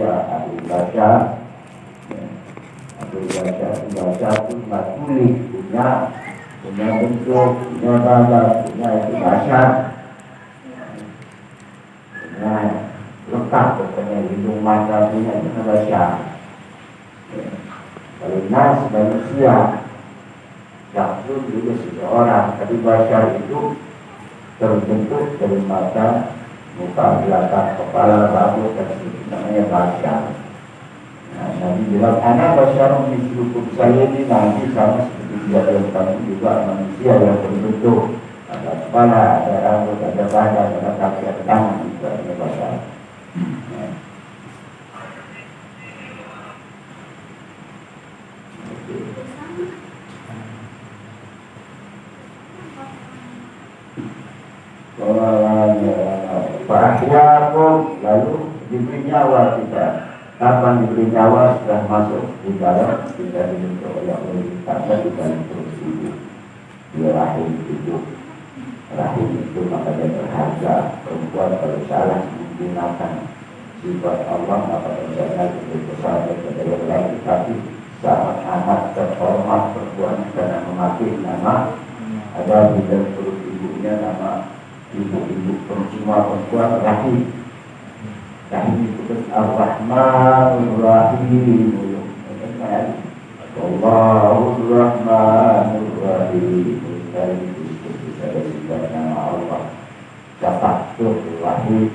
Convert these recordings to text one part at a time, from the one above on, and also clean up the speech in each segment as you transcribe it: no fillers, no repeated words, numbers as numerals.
manusia, ahli baca, baca itu nggak tulis, punya bentuk, punya badan, punya itu bahasa, punya lengkap pokoknya hidung mata punya itu bahasa. Kalau nas manusia, Syaksun juga seseorang, tapi bahasa itu terbentuk dari mata, muka, belakang, kepala, bahu, dan sebagainya, namanya bahasa. Nah, Nabi bilang, anak bahasa mislukum, saya ini nanti sama seperti kejadian kamu juga manusia yang terbentuk. Ada kepala, ada rambut, ada badan, ada kaki, ada tangan, itu adalah bahasa. Fa'ahyakum, lalu diberi nyawa kita. Kapan diberi nyawa? Sudah masuk di dalam, kita dibentuk oleh Allah, karena kita terus hidup di rahim hidup. Rahim itu makanya berharga. Perempuan kalau salah menggunakan sifat Allah, maka terjadi lebih besar daripada yang lain. Tapi sangat amat terhormat perempuan karena memakai nama, ada di dalam perut ibunya nama ibu-ibu semua perempuan rahim. Rahim itu kan Ar-Rahmanur Rahim. Allahur Rahmanur Rahim. Itu bisa disebut nama Allah. Tafakur Rahim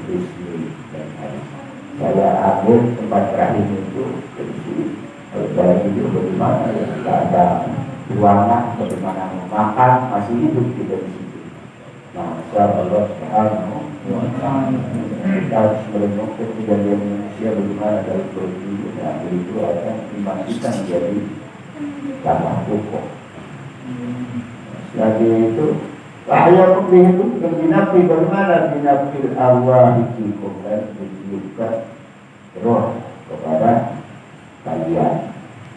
Bismi dan Hari. Saya ambil tempat rahim itu berisi. Kalau saya hidup bagaimana, ya tidak ada ruangan, bagaimana makan, masih hidup kita di situ. Masa Allah Subhanahu wa ta'ala, kita harus merenung kejadian manusia bagaimana dari perut dan itu akan dimasukkan menjadi tanah pokok. Lagi itu bahaya pemilih itu binafi, bagaimana binafi arwahikum, dan ditiupkan roh kepada kalian.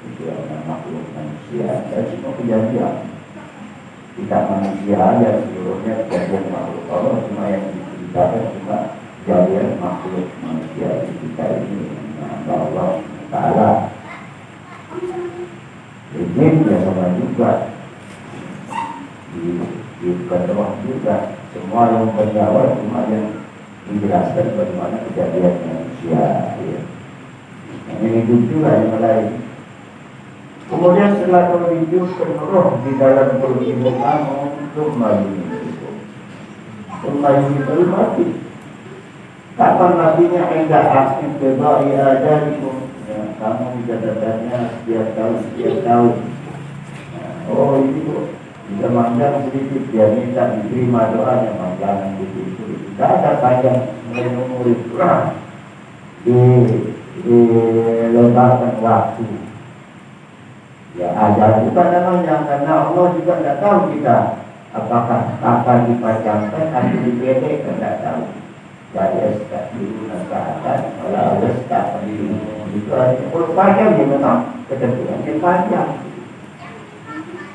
Itu adalah makhluk manusia dan semua kejadian. Kita manusia yang seluruhnya kejadian makhluk Allah, cuma yang diceritakan cuma kejadian makhluk manusia di kita ini. Allah Ta'ala izin ya sama juga di roh juga. Semua yang bernyawa cuma yang menjelaskan bagaimana kejadian manusia ya. Yang hidup juga yang lain. Kemudian setelah menghidupkan roh di dalam perut ibu kamu, kembali mati. Kapan matinya? Indah akhir kebai adanikum. Ya, kamu catatannya setiap tahun. Oh itu bisa panjang sedikit, dia minta diterima doanya panjangan begitu. Tidak ada panjang mulai umur itu dilebarkan waktu. Ya ajar juga namanya, karena Allah juga tidak tahu kita apakah akan dipanjangkan atau dipendekkan, tidak tahu. Jadi tak dulu nasihatkan, kalau Allah tak dulu itu artinya kalau panjang dia memang ketentuan dia panjang.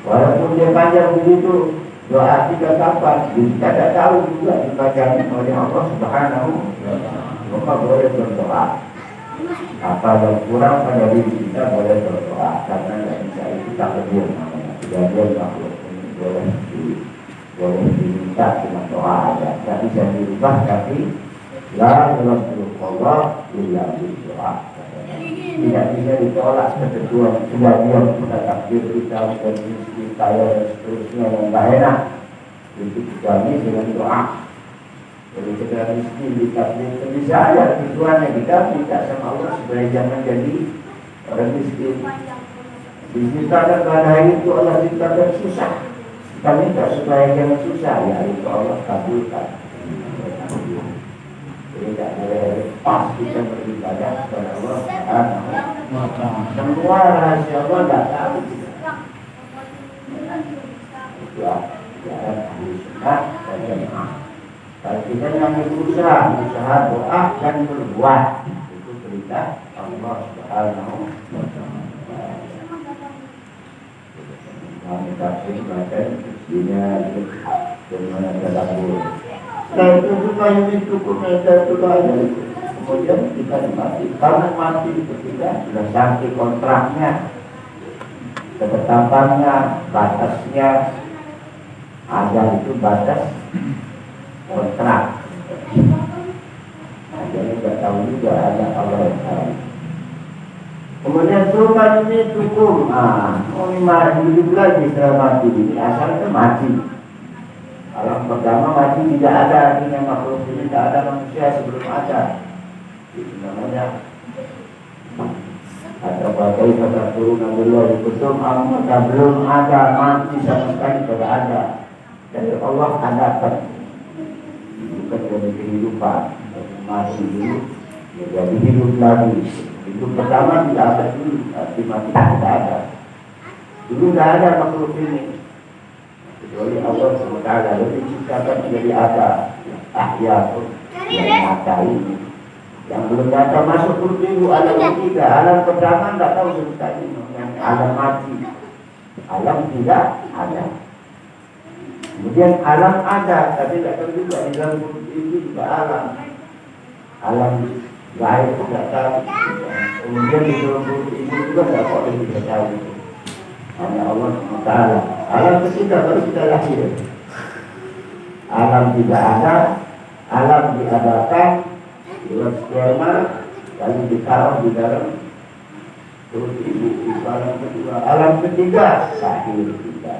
Walaupun dia panjang begitu, doa kita kapan? Kita tidak tahu juga dipanjangkan oleh Allah Subhanahu wa ta'ala. Maka boleh berdoa. Apa yang kurang pada diri kita boleh berdoa, karena tidak bisa itu tak lebih namanya. Kejadian makhluk ini boleh diminta dengan doa aja. Tak bisa dirubah, tapi la ilaha illa berdoa. Tidak bisa ditolak ketentuan kejadian kita, takdir kita, dan rezeki kaya dan seterusnya yang tak enak. Itu kecuali dengan doa. Jadi kita mesti ditakdir bisa aja tujuannya kita minta sama Allah supaya jangan jadi orang miskin. Diciptakan pada hari itu Allah ciptakan susah. Kita minta supaya jangan susah, ya itu Allah kabulkan. Jadi tidak boleh pas kita beribadah kepada Allah Subhanahu wa ta'ala. Semua rahasia Allah tidak tahu kita. Itu ajaran ahli sunnah dan jamaah. Kalau kita yang berusaha doa dan berbuat, itu perintah Allah Subhanahu wa ta'ala. Kami kasih baca dunia bagaimana dalam. Dan itu juga yang cukup meja itu saja. kemudian kita mati. Karena mati itu tidak sudah sampai kontraknya, ketetapannya, batasnya. Ada itu batas kontrak. Jadi tidak tahu juga, ada Allah yang tahu. Kemudian suman ini hukum. Hidup lagi setelah mati. Ini asalnya mati. Alam pertama mati tidak ada, artinya makhluk ini tidak ada manusia sebelum ada. Itu namanya ada bagai kata turun Allah dikusum maka belum ada, mati sama sekali tidak ada. Dari Allah adakan, bukan dari kehidupan. Mati dulu menjadi hidup lagi. Hidup pertama tidak ada dulu, arti mati tidak ada. Dulu tidak ada makhluk ini, kecuali Allah SWT lebih ciptakan menjadi ada ahya yang nyata ini. Yang belum datang masuk dulu alam ketiga. Alam pertama tidak tahu sekali yang alam mati. Alam tidak ada. Kemudian alam ada, tapi tidak tahu juga di dalam itu juga alam. Alam gaib tidak tahu. Kemudian di dalam itu juga tidak boleh kita tahu. Hanya Allah SWT. Alam ketiga baru kita lahir. Alam tidak ada, alam diadakan lewat sperma, lalu ditaruh di dalam perut ibu. Itu alam kedua. Alam ketiga lahir kita.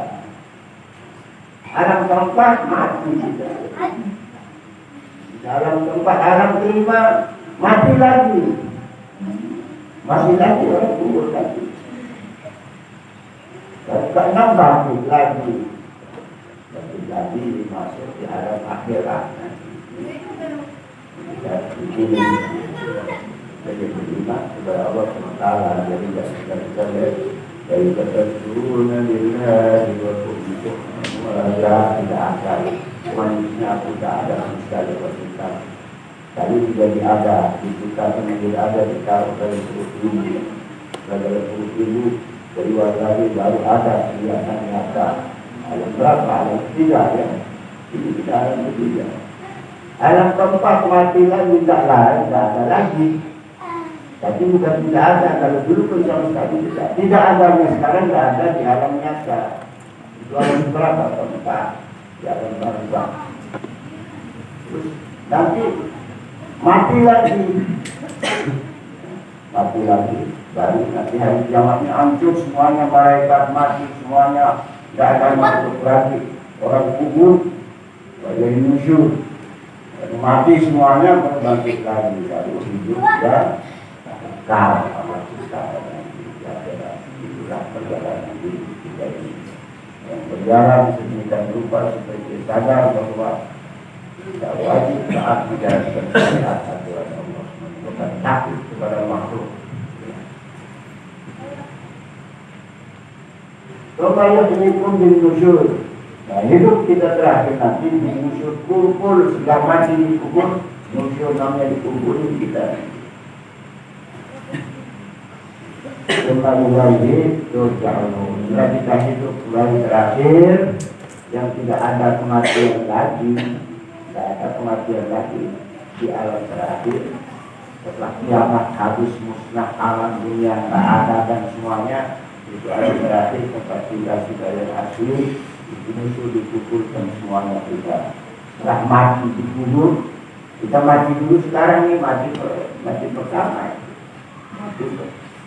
Alam keempat mati kita. Alam keempat, alam kelima mati lagi. Masih lagi orang kubur lagi. Dan keenam bangkit lagi. Bangkit lagi masuk di alam akhirat. Ini jadi beriman kepada Allah SWT. Jadi kita dari kata turun lillah wa kullu wala tidak ada manusia tidak ada sekali kita. Tadi menjadi ada, kita menjadi ada ditaruh dari perut ibu. Dari perut ibu dari lagi baru ada kelihatan nyata. Alam berapa? Alam ketiga ya. Ini kita alam ketiga. Alam keempat mati lagi tidak ada lagi. Tapi bukan tidak ada. Kalau dulu pun sama sekali tidak ada. Sekarang tidak ada di alam nyata. Itu alam berapa? Keempat. Di alam bangsa. Terus nanti mati lagi. Mati lagi. Baru nanti hari kiamatnya hancur semuanya, malaikat mati semuanya, tidak ada makhluk lagi. Orang kubur, jadi nusyur, mati semuanya berbangkit lagi, lalu hidup dan kekal. Allah kita itulah perjalanan hidup kita ini. Yang berjalan sedemikian rupa supaya kita sadar bahwa kita wajib taat menjalankan syariat aturan Allah, bukan takut kepada makhluk. Supaya ini pun dimusyur. Nah, hidup kita terakhir nanti dimusyur, kumpul sudah mati dikubur, musyur namanya dikumpulin kita. Kembali lagi turja'un. Bila kita hidup kembali terakhir, yang tidak ada kematian lagi, tidak ada kematian lagi di alam terakhir. Setelah kiamat habis musnah alam dunia tidak ada dan semuanya. Itu alam terakhir tempat tinggal kita yang asli. Itu dikumpulkan semuanya kita. Setelah mati dikubur, kita mati dulu sekarang nih, mati pertama.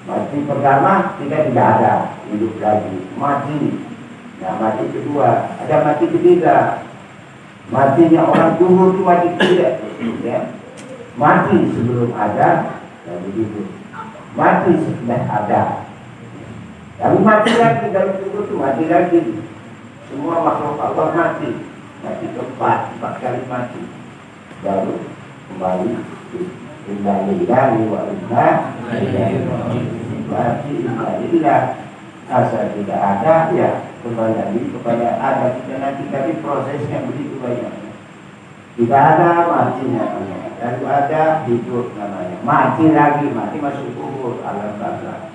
Mati pertama kita tidak ada, hidup lagi. Mati. Nah, mati kedua, ada mati ketiga. Matinya orang kubur itu mati ketiga. Ya. Mati sebelum ada, dan begitu. Mati setelah ada. Lalu mati lagi dalam kubur itu mati lagi. Semua makhluk Allah mati. Mati keempat, 4 kali mati. Baru kembali inna lillahi wa inna ilaihi raji'un. Berarti inna lillah asal tidak ada ya kembali lagi kepada ada. Kita nanti tadi prosesnya begitu banyak. Tidak ada matinya namanya. Lalu ada hidup namanya. Mati lagi, mati masuk kubur alam barzakh.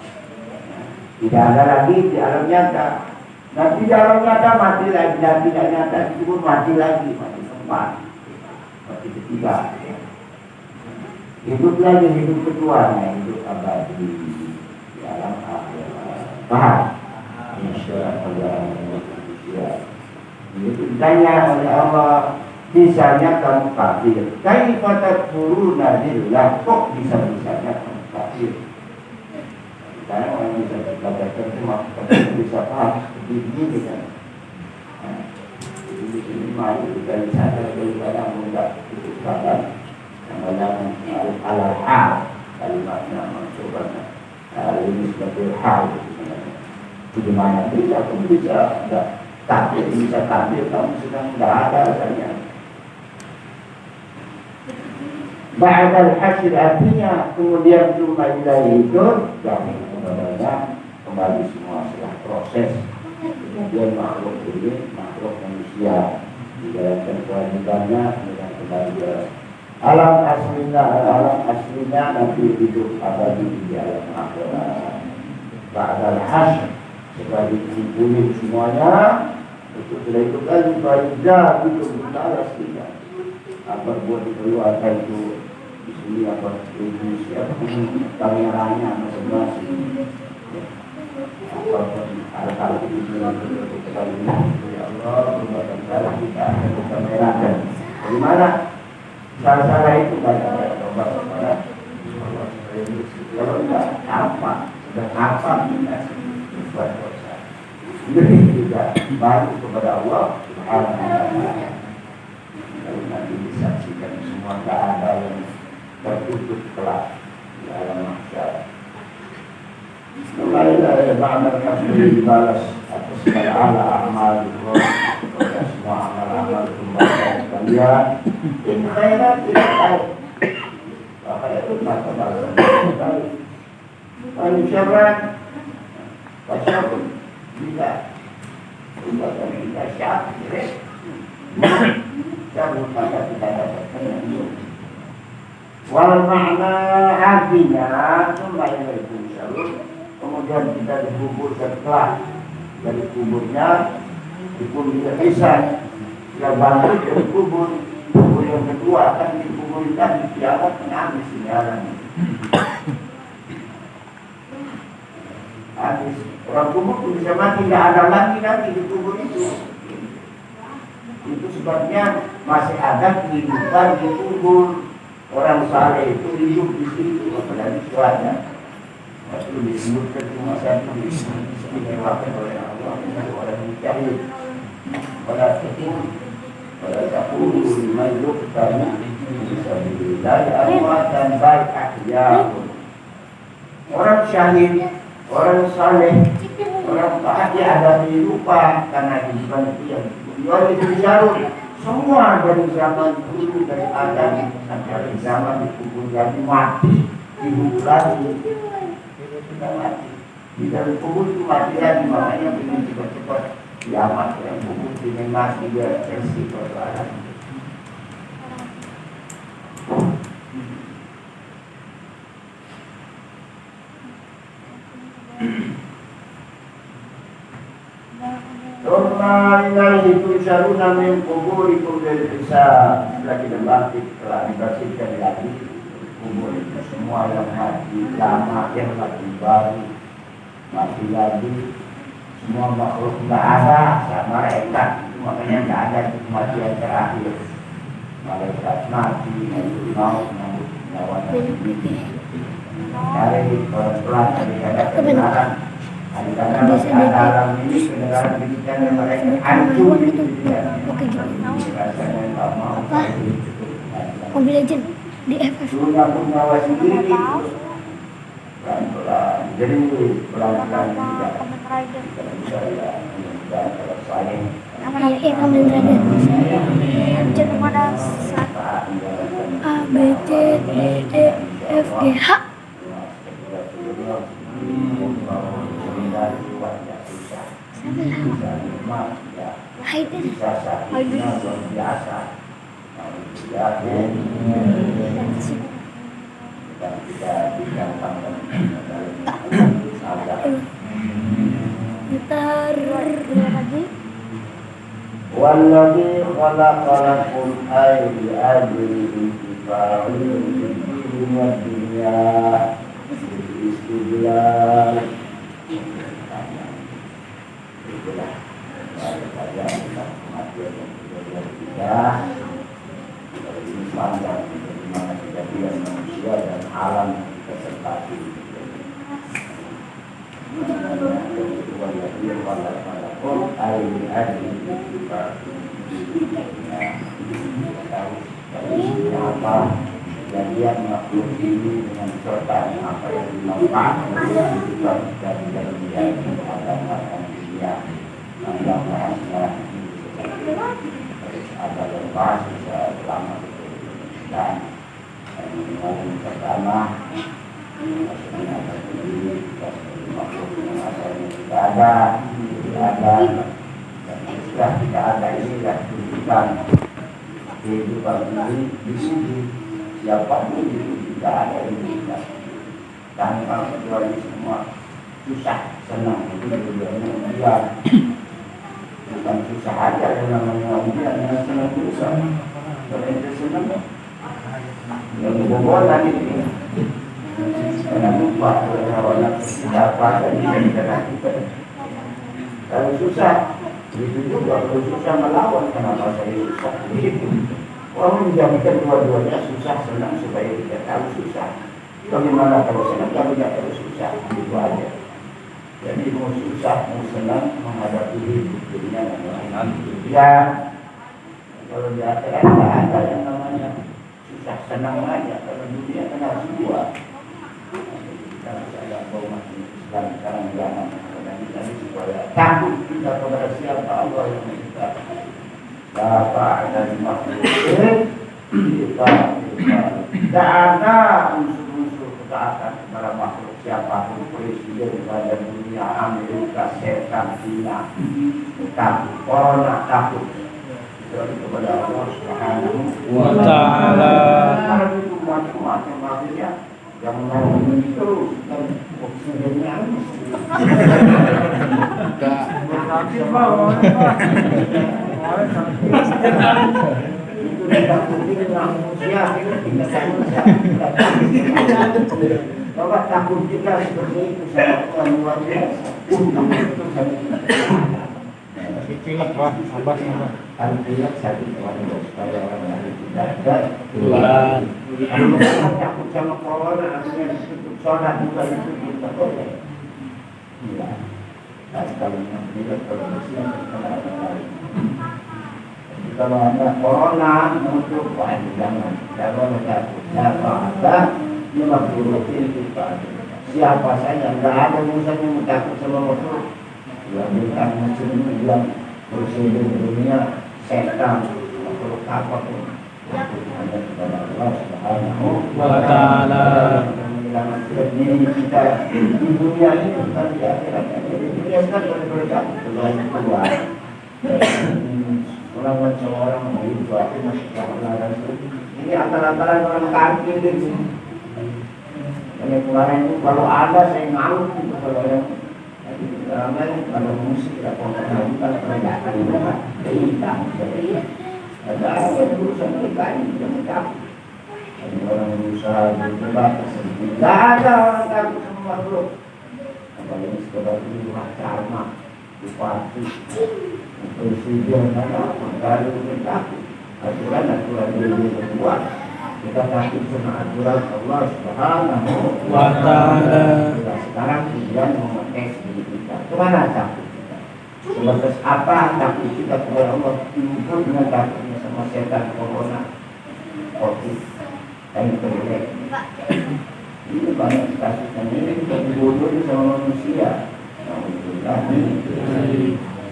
Tidak ada lagi di alam nyata. Nanti di alam nyata mati lagi, dan tidak nyata itu mati lagi, mati keempat, mati ketiga. Hidup lagi hidup keduanya, hidup abadi di alam akhirat. Paham? Insyaallah. Itu ditanya oleh Allah, misalnya kamu kafir, kaifa takfuruna billah, kok bisa-bisanya kamu kafir? Karena orang bisa belajar semua, bisa paham begini kan. Jadi di sini malu dari sana daripada mudah itu sahabat yang banyak al-hal kalimatnya mencoba ini sebagai hal. Bagaimana bisa kamu bisa takdir kamu sedang tidak ada rasanya. Ba'dal hasyr artinya kemudian cuma ilahi itu kami kepadanya kembali semua setelah proses. Kemudian makhluk ini makhluk manusia dijalankan kewajibannya dengan kembali ke alam aslinya nanti hidup abadi di alam akhirat. Ba'dal hasyr setelah dikumpulin semuanya itu sudah itu lagi baidah itu berbalas tidak apa buat dikeluarkan itu di sini apa ini siapa kameranya masing-masing apa hal-hal itu kita lihat ya Allah berbadan kita kamerakan bagaimana salah-salah itu banyak obat kalau tidak apa sudah apa kita buat dosa. Jadi juga baru kepada Allah Subhanahu wa taala. Kalau nanti disaksikan semua tak ada yang tertutup kelak di alam mahsyar. Kembali ba'da kasih dibalas atas segala amal Allah, semua amal-amal kembali kalian. In khairat tidak tahu. Bahaya itu maka balasan sekali. Manusiawan Pasyapun bila umpatan kita syafir syafir maka kita dapatkan yang wal makna artinya kembali itu syafir kemudian kita dikubur setelah dari kuburnya dikubur kisah kita bangkit dari kubur yang kedua akan dikuburkan di kiamat menangis sinyalnya habis orang kubur pun bisa mati, tidak ada lagi nanti di kubur itu. Itu sebabnya masih ada kehidupan di kubur. Orang saleh itu hidup di situ, apalagi suaranya. Waktu disebutkan cuma satu diistimewakan oleh Allah, orang mencari pada kubur, pada kubur lima hidup karena bisa dilihat Allah dan baik akhirnya. Orang syahid, orang saleh, orang taat dia ada di lupa karena kehidupan itu yang beliau itu dijarut semua dari zaman dulu dari Adam sampai zaman dikubur lagi mati hidup lagi kita mati di dalam kubur itu mati lagi makanya ingin cepat-cepat kiamat yang kubur ingin mati dia versi persoalan. Rumah ilaihi tusharuna min kuburikum lil hisab. Setelah kita bangkit, telah dibangkitkan lagi kubur itu semua yang mati lama, yang mati baru, mati lagi. Semua makhluk tidak ada, sama malaikat itu makanya tidak ada kematian terakhir. Malaikat mati, mau menyambut nyawa sendiri. Cari pelan-pelan, kadang-kadang kebenaran. Bisa dalam ini kedengaran pendidikan yang mereka hancur apa? Mobile Legend di FF punya nyawa sendiri pelan-pelan jadi pelan-pelan tidak selesai Kamen Rider lanjut kepada A, B, C, D, E, F, G, H Haider biasa dan tidak digampangkan ntar lagi walladzi khalaqalakum ayyi ajrin dunia istidlal itulah daripada kematian yang kita ini pandang bagaimana kejadian manusia dan alam yang kita sertati. Apa kejadian makhluk ini dengan serta apa yang dimanfaatkan dari dalam dia ada dunia yang bahasnya ada yang bahas selama dan yang pertama maksudnya ada diri makhluk yang asalnya tidak ada dan istilah tidak ada inilah tuntutan kehidupan ini diuji siapapun itu tidak ada ini tanpa kecuali semua susah senang itu tujuannya dia bukan susah aja yang namanya ujian yang senang susah kalau itu senang yang kebobolan itu karena lupa orang siapa dan kita kalau susah itu juga kalau susah melawan kenapa saya susah begitu. Orang menjadikan dua-duanya susah senang supaya tidak tahu susah. Bagaimana kalau senang kalau tidak tahu susah itu aja. Jadi mau susah mau senang menghadapi hidup dunia dan lain-lain. Ya kalau di akhirat tidak ada yang namanya susah senang aja. Kalau dunia kan harus dua. Kita harus ada umat Islam sekarang jangan kita supaya takut kita kepada siapa Allah yang kita. Bapak dan makhluk kita tidak ada unsur-unsur ketaatan kepada makhluk siapapun presiden pada dunia Amerika Serikat China takut orang takut kepada Allah Subhanahu wa Ta'ala. Karena itu macam-macam maksudnya yang mau itu dan oksigennya habis. Itu tidak penting manusia Bapak takut kita seperti itu sangat luar biasa. Artinya satu orang supaya orang tidak ada Tuhan. Kalau takut sama corona artinya ditutup sholat juga ditutup tak boleh. Iya. Kalau tidak terbersih kalau ada corona untuk jangan takut. Siapa ada memang itu siapa saja nggak ada urusannya takut sama makhluk. Yang bukan muslim yang presiden dunia setan makhluk apapun hanya kepada Allah Subhanahu wa Ta'ala menyelamatkan diri kita di dunia ini bukan di akhirat. Di dunia kan berbeda dengan Tuhan. Orang seorang begitu aku masih kebenaran itu. Ini antara-antara orang kafir itu. Yang kemarin itu kalau ada saya ngaruh itu kalau yang ramai kalau musik atau bukan penegakan bukan hitam. Ada urusan kita ini yang takut. Ada orang berusaha berdebat tersebut. Tidak ada orang takut sama makhluk. Apalagi sekedar itu karma, bupati, presiden, kalau kita takut. Aturan diri berbuat. Kita takut sama aturan Allah Subhanahu wa Ta'ala. Sekarang tujuan mengetes diri kita. Kemana takut kita? Sebatas apa takut kita kepada Allah? Impun dengan takutnya sama setan corona, COVID, dan kelelek. Ini banyak kasusnya. Ini kita dibodohi sama manusia. Alhamdulillah.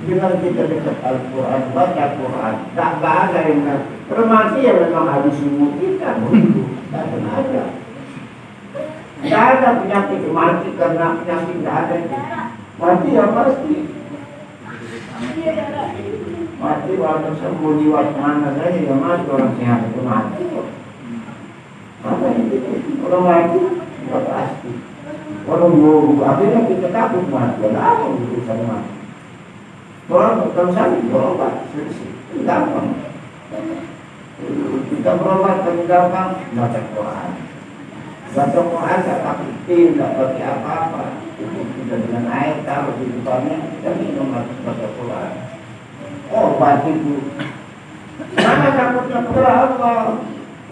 Dengan kita dekat Al-Quran, baca Quran, tak ada yang termasuk yang memang habis umur kita begitu, tak ada. Tidak ada penyakit mati karena penyakit tidak ada. Mati ya pasti. Mati waktu sembuh jiwa mana saja yang mati orang sehat itu mati. Apa itu? Orang mati tidak pasti. Orang buruk akhirnya kita takut mati. Apa urusan mati? Orang sakit berobat, gampang. Kita berobat paling gampang baca Quran. Baca Quran tak pakai tim, tak pakai apa-apa. Kita dengan air taruh di depannya, kita minum habis baca Quran. Oh, baca itu. Mana takutnya kepada Allah?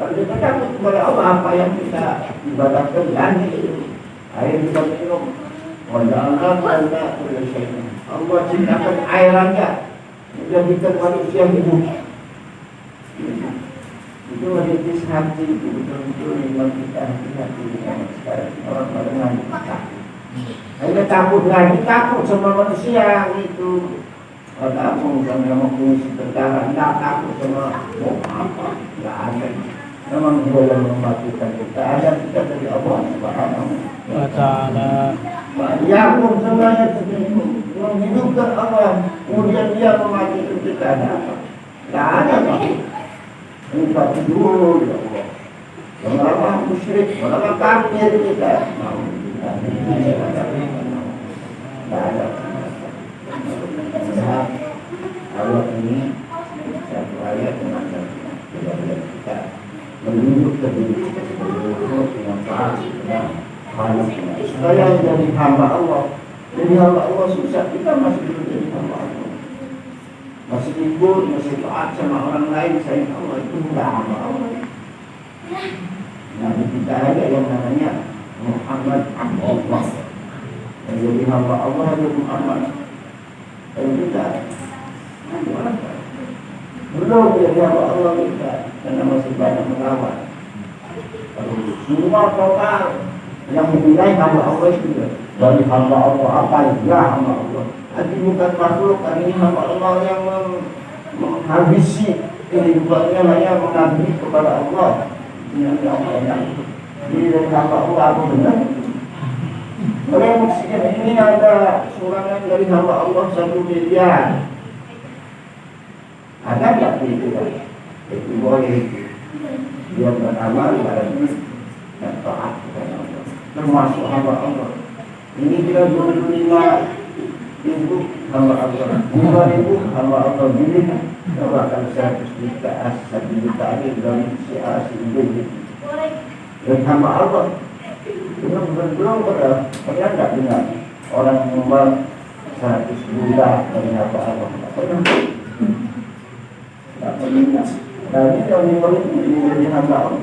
Kalau kita takut kepada Allah, apa yang kita ibadatkan ganti itu. Air kita minum. Allah ciptakan air aja, menjadikan manusia hidup. Itu merintis hati, itu betul-betul memang kita hati-hati sekarang orang pada ngantuk takut. Hanya takut sama manusia itu. Kamu sama fungsi tentara, tidak takut sama apa, tidak ada. Memang dia yang mematikan kita, ada kita dari Allah Subhanahu wa Ta'ala. Ya pun semuanya menghidupkan Allah, kemudian dia mematikan kita, ada apa? Tidak ada apa. Minta tidur ya Allah. Orang musyrik, orang kafir kita. Tidak ada. Allah ini satu ayat dengan kita menunjuk ke diri kita dengan taat dan halus. Supaya jadi hamba Allah. Jadi hamba Allah susah, kita masih belum jadi hamba Allah. Masih ikut, masih taat sama orang lain, sayang Allah itu bukan hamba Allah. Nabi kita ada yang namanya Muhammad Allah. Yang jadi hamba Allah adalah Muhammad. Kalau kita belum jadi hamba Allah kita, karena masih banyak melawan. Kalau semua total yang menilai hamba Allah itu dari hamba Allah apa ya hamba Allah. Nanti bukan makhluk, ini hamba Allah yang menghabisi kehidupannya hanya mengabdi kepada Allah. Yang Allah dari hamba Allah apa benar? Kalau ini ada surangan dari hamba Allah 1 miliar. Ada nggak itu? Itu boleh dia beramal pada ini dan taat kepada Allah. Termasuk hamba Allah. Ini kita 25.000 hamba Allah, 5.000 hamba Allah pilih. Bahkan 100 juta, 1 juta ini dari si A, si B. Dan hamba Allah belum pernah tidak dengar orang menyumbang 100 juta dari hamba Allah. Tidak pernah. Tidak pernah. Nah ini yang ini jadi hamba Allah.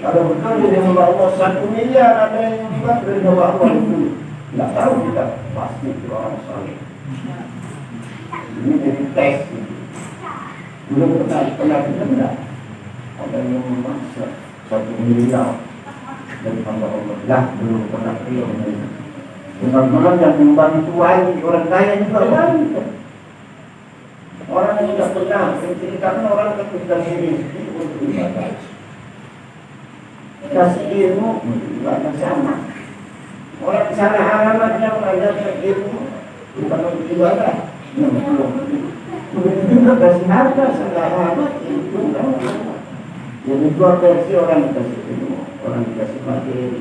Kalau betul jadi hamba Allah 1 miliar, ada yang juga dari hamba Allah itu. Tidak tahu kita pasti itu orang saleh. Ini jadi tes. Belum pernah kita tidak. Ada yang memaksa 1 miliar dari hamba Allah. Lah belum pernah beliau menerima. Orang-orang yang menyumbang itu wajib, orang kaya juga wajib. Orang yang tidak pernah menceritakan orang ketika diri untuk ibadah. Kasih ilmu juga sama. Orang salah alamat yang mengajarkan ilmu bukan untuk ibadah. Begitu juga kasih harta salah alamat itu jadi dua versi orang dikasih ilmu, orang dikasih materi.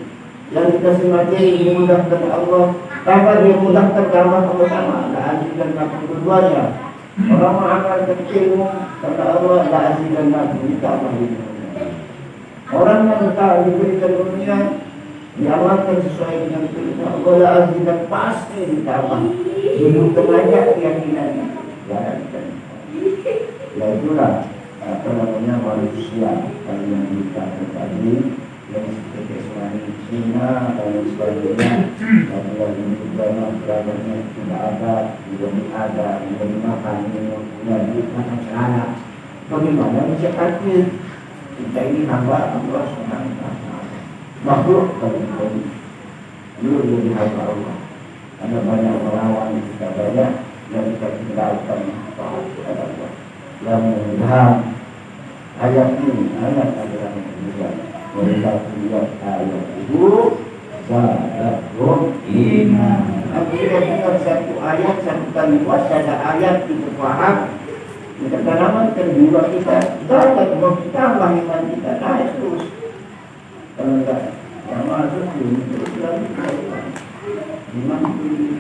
Yang dikasih materi dimudahkan Allah, tanpa dimudahkan karena Allah sama. Aziz dan Nabi keduanya. Orang mengamalkan ilmu kata Allah, aziz dan Nabi ditambah ilmu. Orang yang tak diberikan dunia diamalkan sesuai dengan perintah Allah, aziz dan pasti ditambah. Hidup tenaga keyakinannya. Ya itulah apa namanya manusia yang kita tadi yang seperti suami Cina dan sebagainya. Dan yang juga beragamnya tidak ada, tidak ada, tidak makan, tidak makan celana. Bagaimana bisa kafir? Kita ini hamba Allah Subhanahu wa Ta'ala. Makhluk bagi belum jadi hamba Allah. Ada banyak melawan kita banyak yang kita tinggalkan taat kepada Allah. Yang mudah ayat ini ayat adalah juga mereka lihat ayat itu zadahum iman. Apabila dengar satu ayat satu kali ada ayat itu paham kita tanamankan jiwa kita dapat bertambah iman kita naik terus. Kalau tidak yang masuk terus lagi iman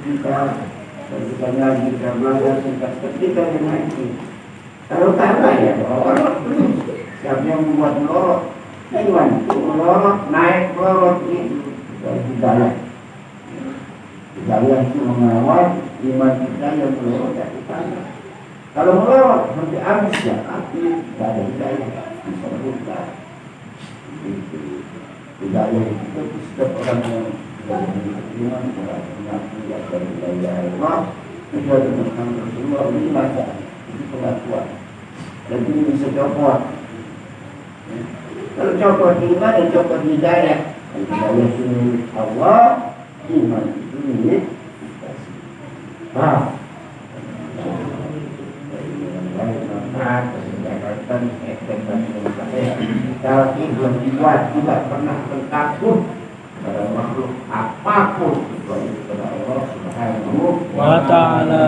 kita ketika lagi kita belajar kita menaiki. Kalau tanah ya orang terus siapa yang membuat melorot Iman itu melorot, naik, melorot ini dari hidayah. Hidayah itu mengawal iman kita yang melorot dari hidayah. Kalau melorot sampai habis ya, tapi tidak ada hidayah bisa berubah. Hidayah itu setiap orang yang beriman, orang yang tidak beriman Allah, tidak dengan Rasulullah ini baca, itu pengakuan. Dan ini bisa copot. Kalau copot iman dan copot hidayah, hidayah itu milik Allah, iman itu milik kita. Tapi belum dibuat tidak pernah bertakut pada makhluk apapun kepada Allah Subhanahu wa Ta'ala.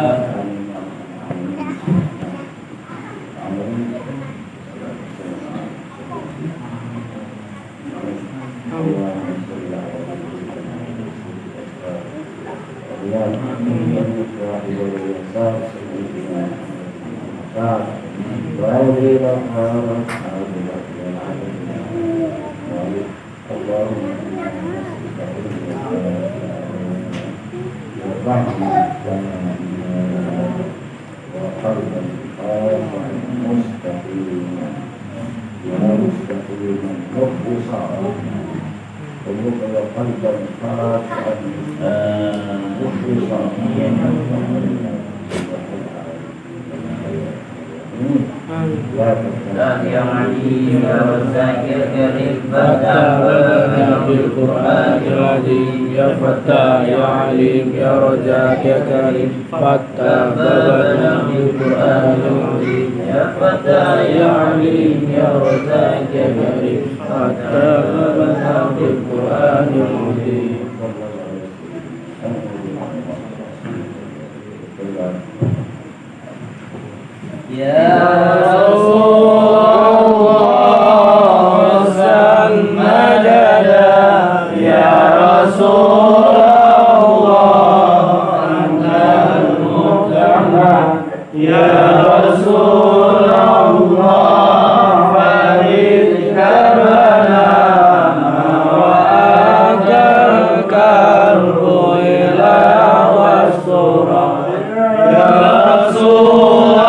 Ya Ali ya Zakir Karim Fatah bil Quran al-Azim ya Fatah ya Alim ya Razak ya Karim Fatah bil Quran al-Azim ya Fatah ya Alim ya Razak ya Karim Fatah bil Quran al-Azim. Ya Rasulullah san majada ya Rasulullah antal muhammad ya Rasulullah farid karbala wa akal karbu ila wasura ya Rasul